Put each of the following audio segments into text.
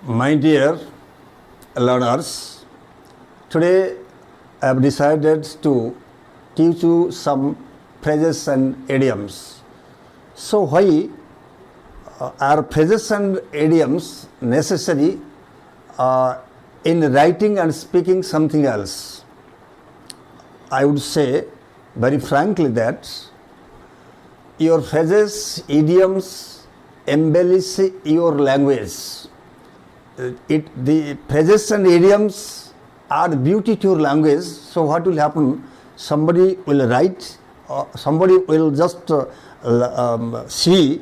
My dear learners, today I have decided to teach you some phrases and idioms. So why are phrases and idioms necessary in writing and speaking something else? I would say very frankly that your phrases, idioms embellish your language. The phrases and idioms are the beauty to your language. So what will happen? Somebody will write, somebody will just see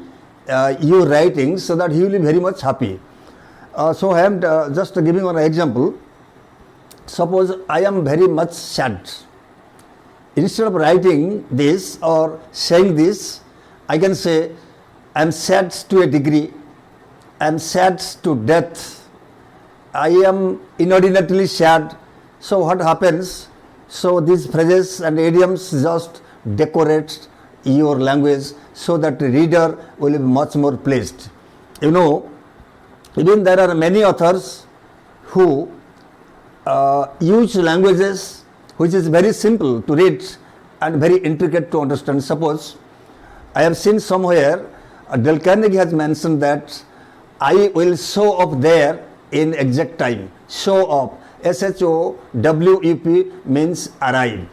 your writing, so that he will be very much happy. So I am just giving an example. Suppose I am very much sad. Instead of writing this or saying this, I can say I am sad to a degree, I am sad to death, I am inordinately sad. So what happens? So these phrases and idioms just decorate your language so that the reader will be much more pleased. You know, even there are many authors who use languages which is very simple to read and very intricate to understand. Suppose I have seen somewhere Dale Carnegie has mentioned that I will show up there in exact time. Show up, SHOWUP means arrive.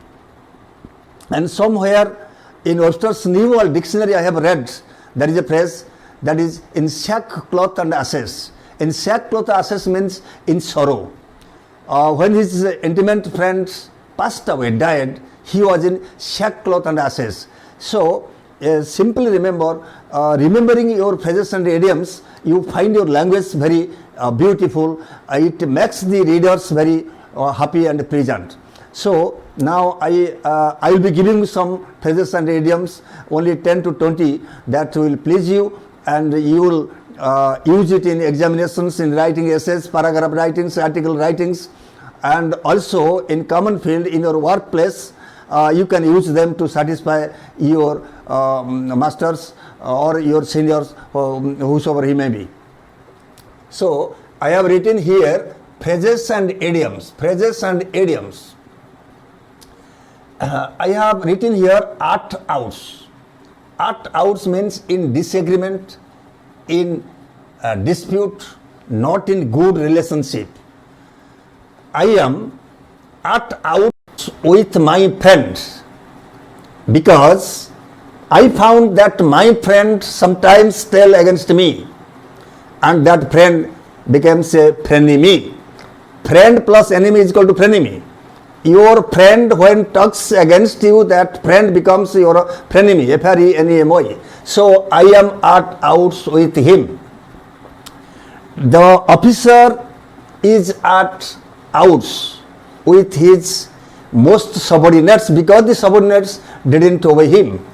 And somewhere in Webster's New World Dictionary I have read there is a phrase that is in sackcloth and ashes. In sackcloth and ashes means in sorrow. When his intimate friends passed away, died, he was in sackcloth and ashes. So simply remember, remembering your phrases and idioms, you find your language very beautiful. It makes the readers very happy and pleasant. So now I will be giving you some phrases and idioms, only 10 to 20, that will please you, and you will use it in examinations, in writing essays, paragraph writings, article writings, and also in common field in your workplace. You can use them to satisfy your masters or your seniors, whosoever he may be. So I have written here phrases and idioms. Phrases and idioms. I have written here art outs. Art outs means in disagreement, in dispute, not in good relationship. I am at outs with my friend because I found that my friend sometimes tell against me, and that friend becomes a frenemy. Friend plus enemy is equal to frenemy. Your friend when talks against you, that friend becomes your frenemy, F-R-E-N-E-M-Y. So I am at outs with him. The officer is at outs with his most subordinates because the subordinates didn't obey him.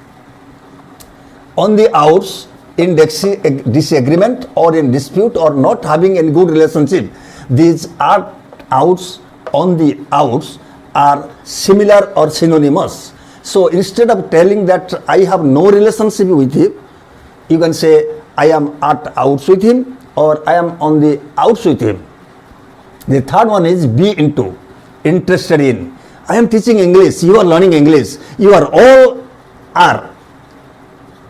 On the outs, in disagreement or in dispute or not having any good relationship, these are outs on the outs are similar or synonymous. So instead of telling that I have no relationship with him, you can say I am at outs with him or I am on the outs with him. The third one is be into, interested in. I am teaching English, you are learning English, you are all are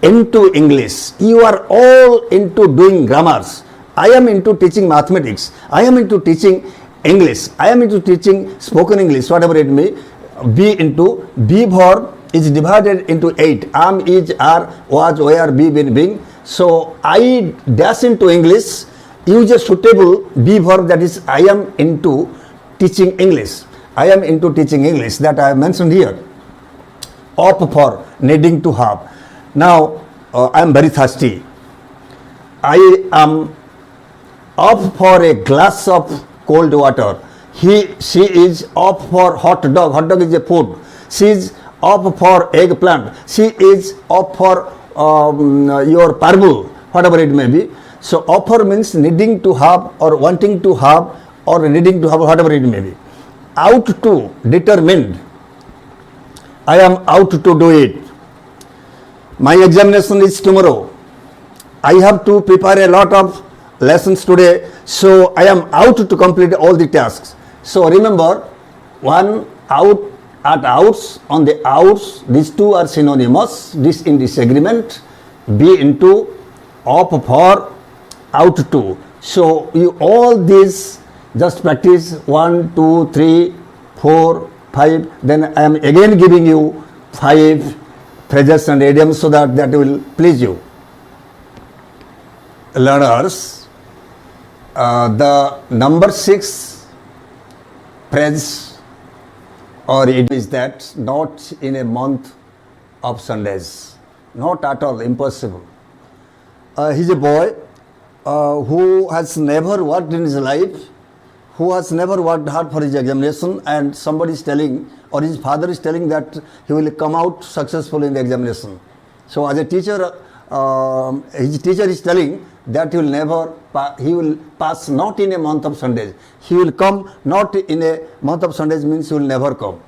into English, you are all into doing grammars. I am into teaching mathematics, I am into teaching English, I am into teaching spoken English, whatever it may be. Into, be verb is divided into 8, am, is, are, was, were, be, been, being. So I dash into English, use a suitable be verb, that is I am into teaching English. I am into teaching English, that I have mentioned here. Up for, needing to have. Now I am very thirsty. I am up for a glass of cold water. She is up for hot dog. Hot dog is a food. She is up for eggplant. She is up for your parboil, whatever it may be. So offer means needing to have or wanting to have or needing to have, whatever it may be. Out to, determined. I am out to do it. My examination is tomorrow. I have to prepare a lot of lessons today, so I am out to complete all the tasks. So remember, one out at outs, on the outs, these two are synonymous, this in disagreement, be into, op for, out to. So you all these just practice 1, 2, 3, 4, 5. Then I am again giving you 5 phrases and idioms so that will please you. Learners, the number 6 phrase or it is that not in a month of Sundays. Not at all, impossible. He's a boy who has never worked in his life, who has never worked hard for his examination, and somebody is telling, or his father is telling that he will come out successful in the examination. So as a teacher, his teacher is telling that he will pass not in a month of Sundays. He will come not in a month of Sundays means he will never come.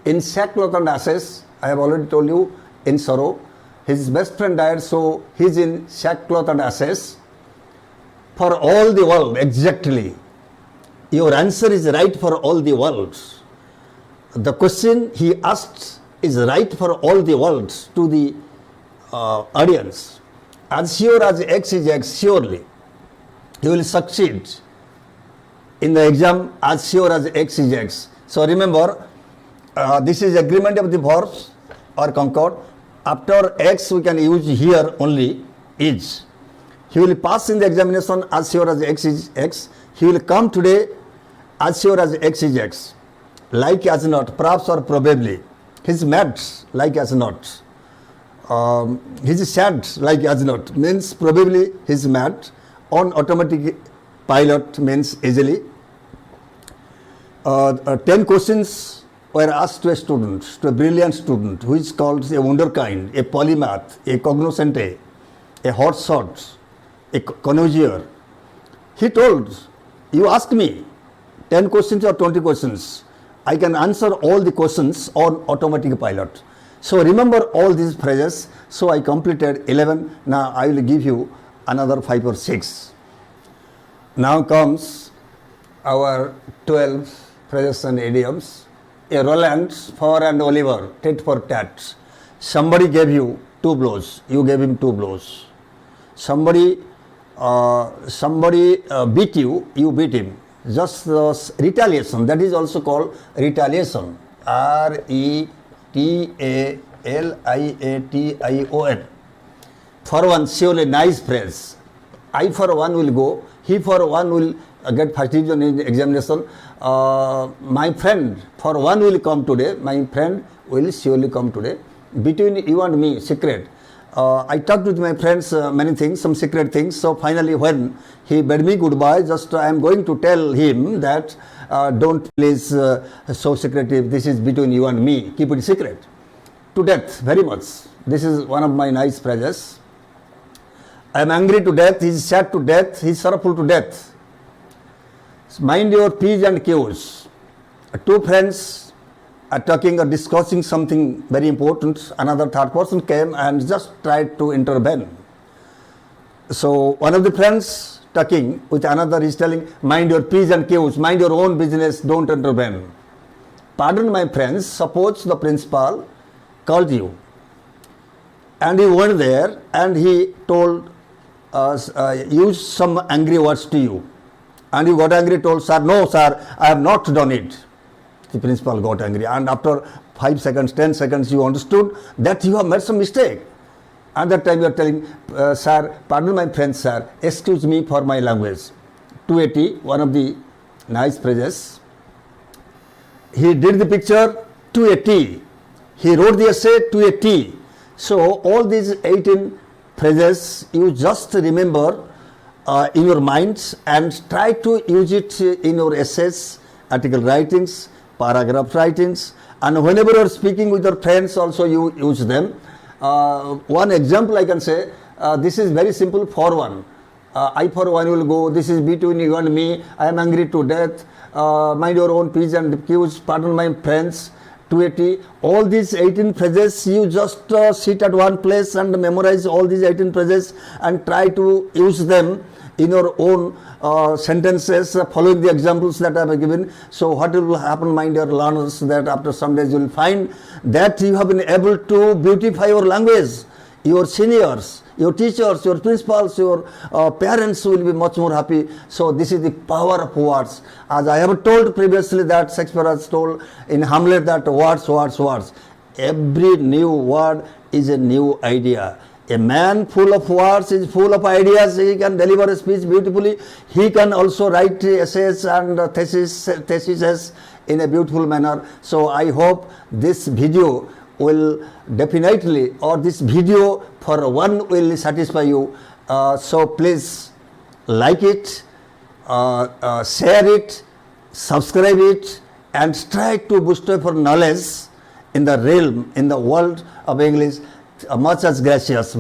In sackcloth and ashes, I have already told you, in sorrow, his best friend died, so he is in sackcloth and ashes. For all the world, exactly. Your answer is right for all the world. The question he asked is right for all the world to the audience. As sure as X is X, surely you will succeed in the exam as sure as X is X. So remember, this is agreement of the verbs or concord. After X we can use here only is. He will pass in the examination as sure as X is X. He will come today as sure as X is X. Like as not, perhaps or probably. He's mad, like as not. He's sad, like as not. Means probably he's mad. On automatic pilot means easily. 10 questions were asked to a student, to a brilliant student, who is called a wunderkind, a polymath, a cognoscente, a hot shot, a connoisseur. He told, you ask me 10 questions or 20 questions. I can answer all the questions on automatic pilot. So remember all these phrases. So I completed 11. Now I will give you another 5 or 6. Now comes our 12 phrases and idioms. A Roland for and Oliver, tit for tat. Somebody gave you 2 blows. You gave him 2 blows. Somebody beat you. You beat him. Just retaliation. That is also called retaliation. R-E-T-A-L-I-A-T-I-O-N. For one, surely nice phrase. I for one will go. He for one will get first division in examination. My friend for one will come today. My friend will surely come today. Between you and me, secret. I talked with my friends many things, some secret things. So finally when he bade me goodbye, just I am going to tell him that don't please so secretive. This is between you and me. Keep it secret. To death, very much. This is one of my nice phrases. I am angry to death. He is sad to death. He is sorrowful to death. Mind your P's and Q's. 2 friends are talking or discussing something very important. Another third person came and just tried to intervene. So one of the friends talking with another is telling, mind your P's and Q's, mind your own business, don't intervene. Pardon my friends, suppose the principal called you and you went there and he told used some angry words to you. And you got angry, told, sir, no sir, I have not done it. The principal got angry, and after 5 seconds, 10 seconds, you understood that you have made some mistake. And that time you are telling, sir, pardon my friend, sir, excuse me for my language. 280, one of the nice phrases. He did the picture to a T. He wrote the essay to a T. So all these 18 phrases, you just remember in your minds and try to use it in your essays, article writings, paragraph writings, and whenever you are speaking with your friends also you use them. One example I can say, this is very simple for one. I for one will go, this is between you and me, I am angry to death, mind your own P's and Q's, pardon my friends, 280. All these 18 phrases, you just sit at one place and memorize all these 18 phrases and try to use them in your own sentences, following the examples that I have given. So what will happen, my dear learners, that after some days you will find that you have been able to beautify your language. Your seniors, your teachers, your principals, your parents will be much more happy. So this is the power of words. As I have told previously, that Shakespeare has told in Hamlet that words. Every new word is a new idea. A man full of words is full of ideas. He can deliver a speech beautifully. He can also write essays and theses in a beautiful manner. So I hope this video will definitely, or this video for one will satisfy you. So please like it, share it, subscribe it, and try to boost up your knowledge in the realm, in the world of English. Much as gracious.